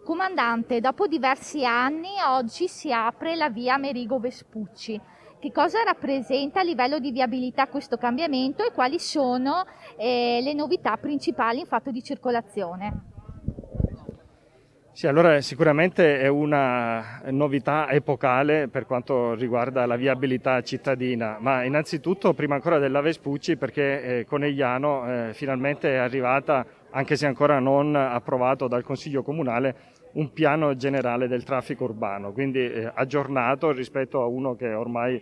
Comandante, dopo diversi anni oggi si apre la via Amerigo Vespucci. Che cosa rappresenta a livello di viabilità questo cambiamento e quali sono le novità principali in fatto di circolazione? Sì, allora sicuramente è una novità epocale per quanto riguarda la viabilità cittadina, ma innanzitutto prima ancora della Vespucci perché Conegliano finalmente è arrivata, anche se ancora non approvato dal Consiglio Comunale, un piano generale del traffico urbano, quindi aggiornato rispetto a uno che ormai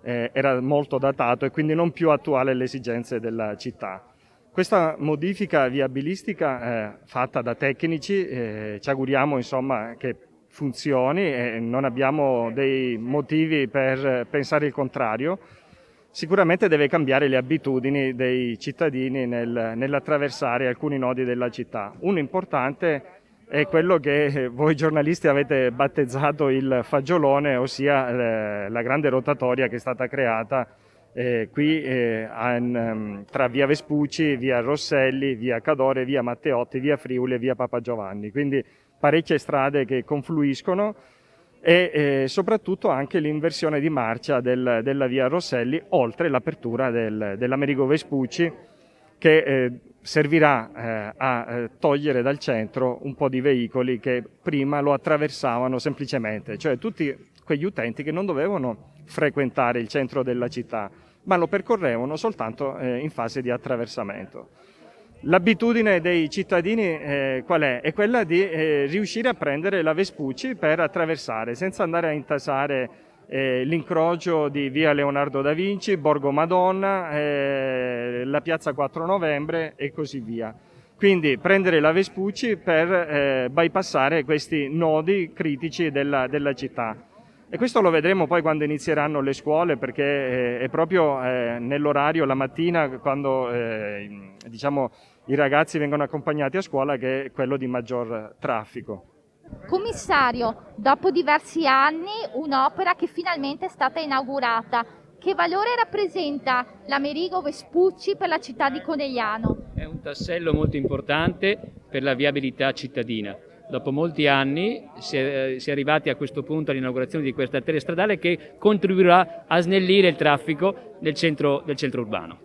era molto datato e quindi non più attuale alle esigenze della città. Questa modifica viabilistica fatta da tecnici, ci auguriamo insomma che funzioni e non abbiamo dei motivi per pensare il contrario. Sicuramente deve cambiare le abitudini dei cittadini nell'attraversare alcuni nodi della città. Uno importante è quello che voi giornalisti avete battezzato il fagiolone, ossia la grande rotatoria che è stata creata qui tra via Vespucci, via Rosselli, via Cadore, via Matteotti, via Friuli e via Papa Giovanni. Quindi parecchie strade che confluiscono e soprattutto anche l'inversione di marcia della via Rosselli, oltre l'apertura dell'Amerigo Vespucci, che servirà a togliere dal centro un po' di veicoli che prima lo attraversavano semplicemente, cioè tutti quegli utenti che non dovevano frequentare il centro della città, ma lo percorrevano soltanto in fase di attraversamento. L'abitudine dei cittadini qual è? È quella di riuscire a prendere la Vespucci per attraversare senza andare a intasare l'incrocio di via Leonardo da Vinci, Borgo Madonna, la piazza 4 Novembre e così via. Quindi prendere la Vespucci per bypassare questi nodi critici della città. E questo lo vedremo poi quando inizieranno le scuole, perché è proprio nell'orario, la mattina, quando diciamo, i ragazzi vengono accompagnati a scuola, che è quello di maggior traffico. Commissario, dopo diversi anni un'opera che finalmente è stata inaugurata. Che valore rappresenta l'Amerigo Vespucci per la città di Conegliano? È un tassello molto importante per la viabilità cittadina. Dopo molti anni si è arrivati a questo punto all'inaugurazione di questa arteria stradale che contribuirà a snellire il traffico del centro urbano.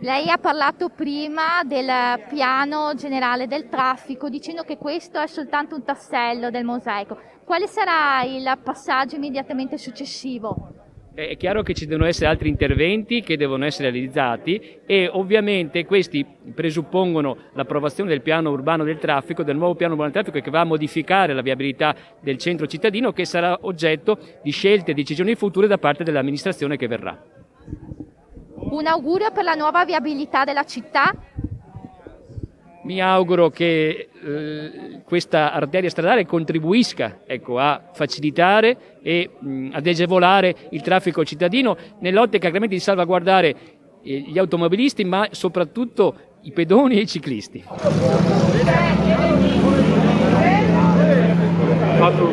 Lei ha parlato prima del piano generale del traffico, dicendo che questo è soltanto un tassello del mosaico. Quale sarà il passaggio immediatamente successivo? È chiaro che ci devono essere altri interventi che devono essere realizzati e ovviamente questi presuppongono l'approvazione del piano urbano del traffico, del nuovo piano urbano del traffico che va a modificare la viabilità del centro cittadino, che sarà oggetto di scelte e decisioni future da parte dell'amministrazione che verrà. Un augurio per la nuova viabilità della città? Mi auguro che questa arteria stradale contribuisca a facilitare e ad agevolare il traffico cittadino nell'ottica chiaramente di salvaguardare gli automobilisti, ma soprattutto i pedoni e i ciclisti. Fatto